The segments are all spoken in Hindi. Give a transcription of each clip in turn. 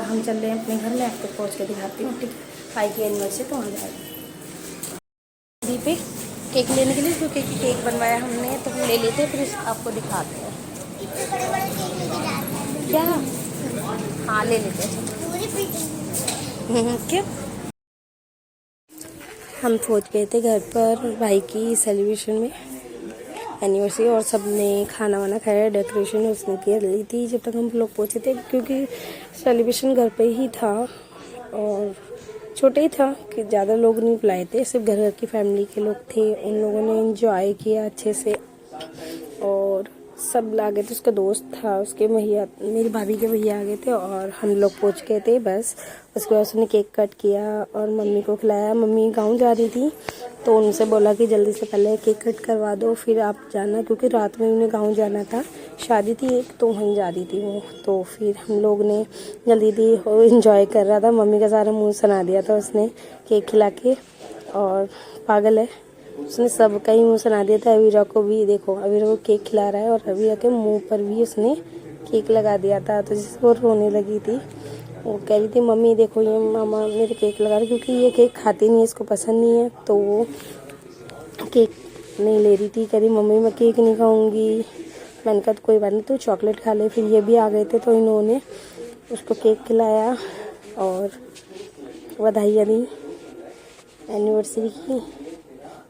हम चल रहे हैं अपने घर में, आपको पहुँच के दिखाती हूँ। ठीक है, भाई की एनिवर्सरी तो वहाँ जाएगी दीपी केक लेने के लिए, क्योंकि केक बनवाया हमने तो हम ले लेते हैं, फिर आपको दिखाते हैं क्या। हाँ ले लेते हैं। क्यों हम पहुँच गए थे घर पर भाई की सेलिब्रेशन में एनिवर्सरी, और सब ने खाना वाना खाया, डेकोरेशन उसने की ली थी जब तक हम लोग पहुँचे थे, क्योंकि सेलिब्रेशन घर पे ही था और छोटे ही था कि ज़्यादा लोग नहीं बुलाए थे, सिर्फ घर की फैमिली के लोग थे। उन लोगों ने एंजॉय किया अच्छे से, और सब आ गए थे। उसका दोस्त था, उसके भैया, मेरी भाभी के भैया आ गए थे, और हम लोग पहुँच गए थे बस। उसके बाद उसने केक कट किया और मम्मी को खिलाया। मम्मी गाँव जा रही थी तो उनसे बोला कि जल्दी से पहले केक कट करवा दो, फिर आप जाना, क्योंकि रात में उन्हें गाँव जाना था, शादी थी एक, तो वहीं जा रही थी वो। तो फिर हम लोग ने जल्दी दी, वो इन्जॉय कर रहा था, मम्मी का सारा मुँह सना दिया था उसने केक खिला के, और पागल है उसने सब का ही मुँह सना दिया था। अवीरा को भी देखो, अवीरा को केक खिला रहा है और अवीरा के मुंह पर भी उसने केक लगा दिया था, तो जिससे वो रोने लगी थी। वो कह रही थी मम्मी देखो ये मामा मेरे केक लगा रहे, क्योंकि ये केक खाती नहीं है, इसको पसंद नहीं है, तो वो केक नहीं ले रही थी। कह रही मम्मी मैं केक नहीं खाऊंगी। मैंने कहा कोई बात नहीं, तो चॉकलेट खा ले। फिर ये भी आ गए थे तो इन्होंने उसको केक खिलाया और बधाइयाँ दी एनिवर्सरी की,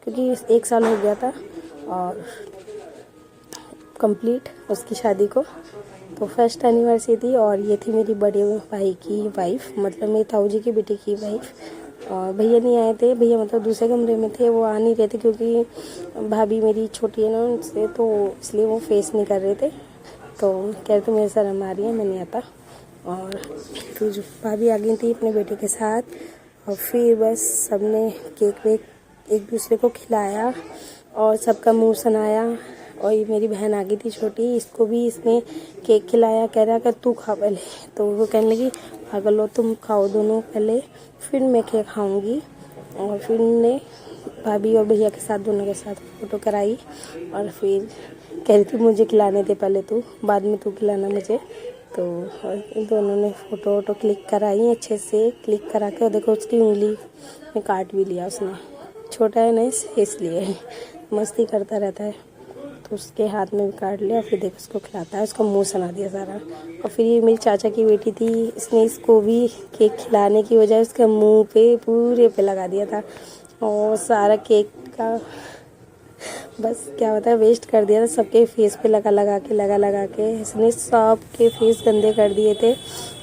क्योंकि 1 साल हो गया था और कंप्लीट उसकी शादी को। तो फर्स्ट एनिवर्सरी थी, और ये थी मेरी बड़े भाई की वाइफ, मतलब मेरी ताऊ जी की बेटी की वाइफ। और भैया नहीं आए थे, भैया मतलब दूसरे कमरे में थे, वो आ नहीं रहे थे क्योंकि भाभी मेरी छोटी है ना उनसे, तो इसलिए वो फेस नहीं कर रहे थे। तो कह रहे थे मेरे शर्म आ रही है, मैं नहीं आता। और फिर भाभी आ गई थी अपने बेटे के साथ, और फिर बस सबने केक वेक एक दूसरे को खिलाया और सबका मुंह सनाया। और ये मेरी बहन आ गई थी छोटी, इसको भी इसने केक खिलाया, कह रहा कि तू खा पहले। तो वो कहने लगी पागल हो तुम, खाओ दोनों पहले फिर मैं केक खाऊंगी। और फिर ने भाभी और भैया के साथ दोनों के साथ फ़ोटो कराई, और फिर कह रही थी मुझे खिलाने दे पहले तू, बाद में तू खिलाना मुझे। तो दोनों ने फ़ोटो वोटो क्लिक कराई, अच्छे से क्लिक करा के, और देखो उसकी उंगली में काट भी लिया उसने, छोटा है ना इसलिए मस्ती करता रहता है, तो उसके हाथ में भी काट लिया। फिर देखो उसको खिलाता है, उसका मुंह सना दिया सारा। और फिर ये मेरी चाचा की बेटी थी, इसने इसको भी केक खिलाने की बजाय उसके मुंह पे पूरे पे लगा दिया था, और सारा केक का बस क्या होता है वेस्ट कर दिया था, सबके फेस पे लगा के इसने सब के फेस गंदे कर दिए थे।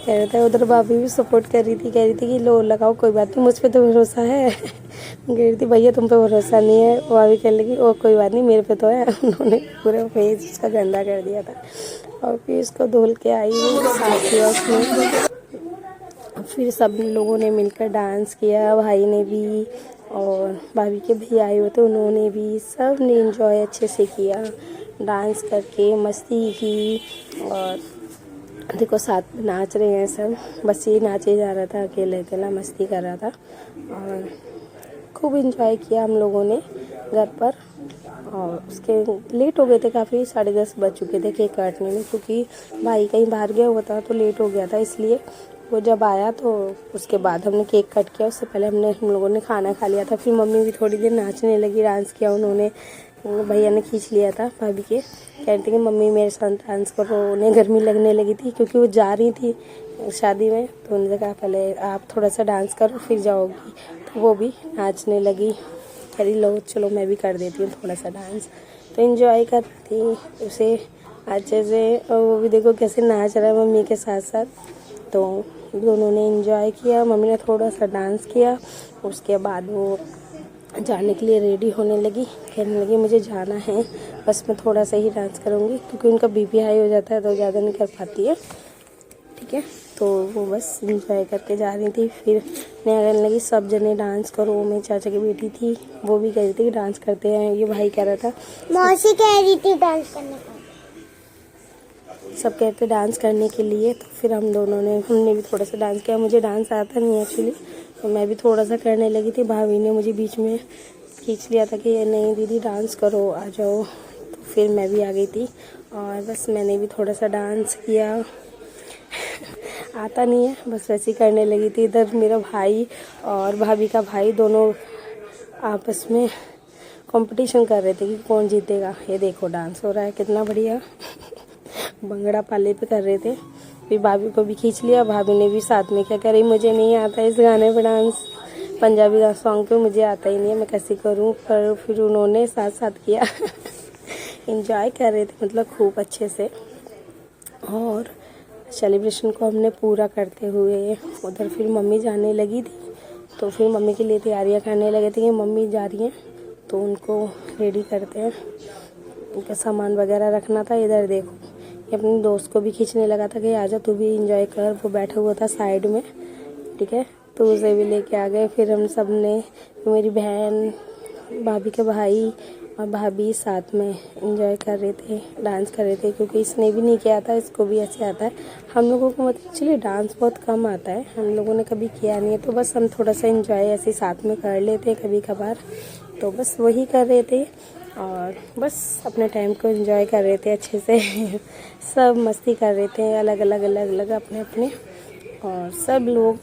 कह रहा था उधर भाभी भी सपोर्ट कर रही थी कि लो लगाओ कोई बात नहीं, मुझ पे तो भरोसा है। कह रही थी भैया तुम पे भरोसा नहीं है, भाभी कहने लगी ओ कोई बात नहीं मेरे पे तो है। उन्होंने पूरा फेस उसका गंदा कर दिया था, और फिर इसको धुल के आई साफ किया उसने। फिर सब लोगों ने मिलकर डांस किया, भाई ने भी, और भाभी के भैया आए हुए थे उन्होंने भी, सब ने एंजॉय अच्छे से किया, डांस करके मस्ती की। और देखो साथ नाच रहे हैं सब, बस ये नाचे जा रहा था, अकेला मस्ती कर रहा था, और खूब एंजॉय किया हम लोगों ने घर पर। और उसके लेट हो गए थे काफ़ी, 10:30 बज चुके थे केक काटने में, क्योंकि भाई कहीं बाहर गया हुआ था तो लेट हो गया था, इसलिए वो जब आया तो उसके बाद हमने केक कट किया। उससे पहले हम लोगों ने खाना खा लिया था। फिर मम्मी भी थोड़ी देर नाचने लगी, डांस किया उन्होंने, भैया ने खींच लिया था भाभी के, कहते कि मम्मी मेरे साथ डांस करो। उन्हें गर्मी लगने लगी थी क्योंकि वो जा रही थी शादी में, तो उन्होंने कहा पहले आप थोड़ा सा डांस करो फिर जाओगी। तो वो भी नाचने लगी, कह रही लो चलो मैं भी कर देती हूँ थोड़ा सा डांस। तो इन्जॉय कर रही थी उसे अच्छे से, और वो भी देखो कैसे नाच रहा है मम्मी के साथ साथ। तो दोनों ने एंजॉय किया, मम्मी ने थोड़ा सा डांस किया, उसके बाद वो जाने के लिए रेडी होने लगी, कहने लगी मुझे जाना है, बस मैं थोड़ा सा ही डांस करूँगी, क्योंकि उनका बीपी हाई हो जाता है तो ज़्यादा नहीं कर पाती है। ठीक है, तो वो बस इंजॉय करके जा रही थी। फिर मैं कहने लगी सब जने डांस करो, मेरी चाचा की बेटी थी वो भी कह रही थी कि डांस करते हैं, ये भाई कह रहा था, मौसी कह रही थी डांस करने का, सब कहते डांस करने के लिए। तो फिर हमने भी थोड़ा सा डांस किया। मुझे डांस आता नहीं एक्चुअली, तो मैं भी थोड़ा सा करने लगी थी। भाभी ने मुझे बीच में खींच लिया था कि नहीं दीदी डांस करो आ जाओ, तो फिर मैं भी आ गई थी, और बस मैंने भी थोड़ा सा डांस किया। आता नहीं है, बस वैसे ही करने लगी थी। इधर मेरा भाई और भाभी का भाई दोनों आपस में कंपटीशन कर रहे थे कि कौन जीतेगा। ये देखो डांस हो रहा है कितना बढ़िया। भंगड़ा पाले पे कर रहे थे। फिर भाभी को भी खींच लिया, भाभी ने भी साथ में क्या कह रही, मुझे नहीं आता इस गाने पे डांस, पंजाबी सॉन्ग पे मुझे आता ही नहीं है, मैं कैसे करूँ। पर फिर उन्होंने साथ साथ किया। एंजॉय कर रहे थे मतलब खूब अच्छे से। और सेलिब्रेशन को हमने पूरा करते हुए उधर फिर मम्मी जाने लगी थी, तो फिर मम्मी के लिए तैयारियां करने लगे थे कि मम्मी जा रही हैं तो उनको रेडी करते हैं, उनका सामान वगैरह रखना था। इधर देखो ये अपने दोस्त को भी खींचने लगा था कि आजा तू भी एंजॉय कर, वो बैठा हुआ था साइड में, ठीक है, तो उसे भी लेके आ गए। फिर हम सब ने, मेरी बहन, भाभी के भाई और भाभी साथ में एंजॉय कर रहे थे, डांस कर रहे थे, क्योंकि इसने भी नहीं किया था, इसको भी ऐसे आता है। हम लोगों को मतलब एक्चुअली डांस बहुत कम आता है, हम लोगों ने कभी किया नहीं है, तो बस हम थोड़ा सा एंजॉय ऐसे साथ में कर लेते हैं कभी कभार, तो बस वही कर रहे थे और बस अपने टाइम को एंजॉय कर रहे थे अच्छे से। सब मस्ती कर रहे थे अलग अलग अपने अपने। और सब लोग,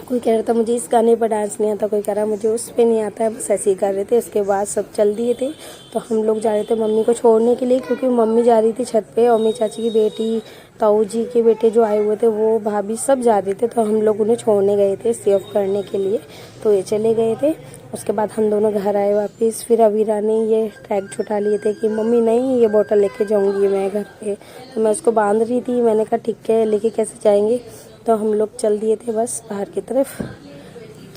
कोई कह रहा था मुझे इस गाने पर डांस नहीं आता, कोई कह रहा मुझे उस पे नहीं आता है, बस ऐसे ही कर रहे थे। उसके बाद सब चल दिए थे, तो हम लोग जा रहे थे मम्मी को छोड़ने के लिए, क्योंकि मम्मी जा रही थी छत पे और मेरी चाची की बेटी, ताऊ जी के बेटे जो आए हुए थे वो, भाभी सब जा रहे थे, तो हम लोग उन्हें छोड़ने गए थे सेव करने के लिए, तो ये चले गए थे। उसके बाद हम दोनों घर आए वापस। फिर अवीरा ने ये टैग छुटा लिए थे कि मम्मी नहीं, ये बोतल लेके जाऊंगी मैं घर पे, तो मैं उसको बांध रही थी। मैंने कहा ठीक है, लेके कैसे जाएंगे, तो हम लोग चल दिए थे बस बाहर की तरफ,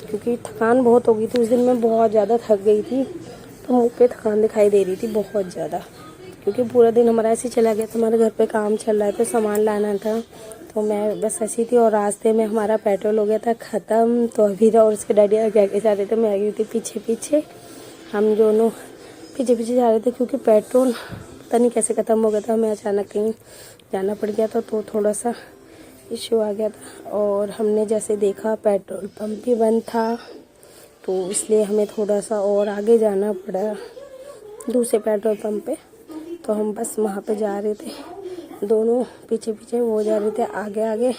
क्योंकि थकान बहुत हो गई थी उस दिन, मैं बहुत ज़्यादा थक गई थी, तो मुँह पे थकान दिखाई दे रही थी बहुत ज़्यादा, क्योंकि पूरा दिन हमारा ऐसे चला गया था। हमारे घर पे काम चल रहा था, सामान लाना था, तो मैं बस ऐसी थी। और रास्ते में हमारा पेट्रोल हो गया था ख़त्म, तो अवीरा और उसके डैडी आगे जा रहे थे, मैं आ गई थी पीछे पीछे। हम दोनों पीछे पीछे जा रहे थे, क्योंकि पेट्रोल पता नहीं कैसे ख़त्म हो गया था, हमें अचानक कहीं जाना पड़ गया था, तो थोड़ा सा इशू आ गया था। और हमने जैसे देखा पेट्रोल पंप भी बंद था, तो इसलिए हमें थोड़ा सा और आगे जाना पड़ा दूसरे पेट्रोल पंप पे, तो हम बस वहाँ पे जा रहे थे, दोनों पीछे पीछे, वो जा रहे थे आगे आगे,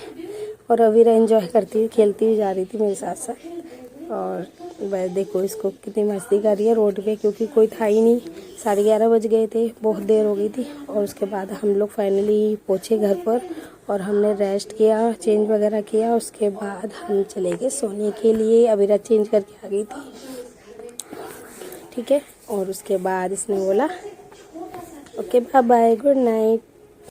और अवीरा एंजॉय करती हुई खेलती हुई जा रही थी मेरे साथ साथ। और वह देखो इसको कितनी मस्ती कर रही है रोड पे, क्योंकि कोई था ही नहीं, 11:30 बज गए थे, बहुत देर हो गई थी। और उसके बाद हम लोग फाइनली पहुँचे घर पर, और हमने रेस्ट किया, चेंज वगैरह किया। उसके बाद हम चले गए सोने के लिए, अवीरा चेंज करके आ गई थी, ठीक है। और उसके बाद इसने बोला okay bye bye, good night.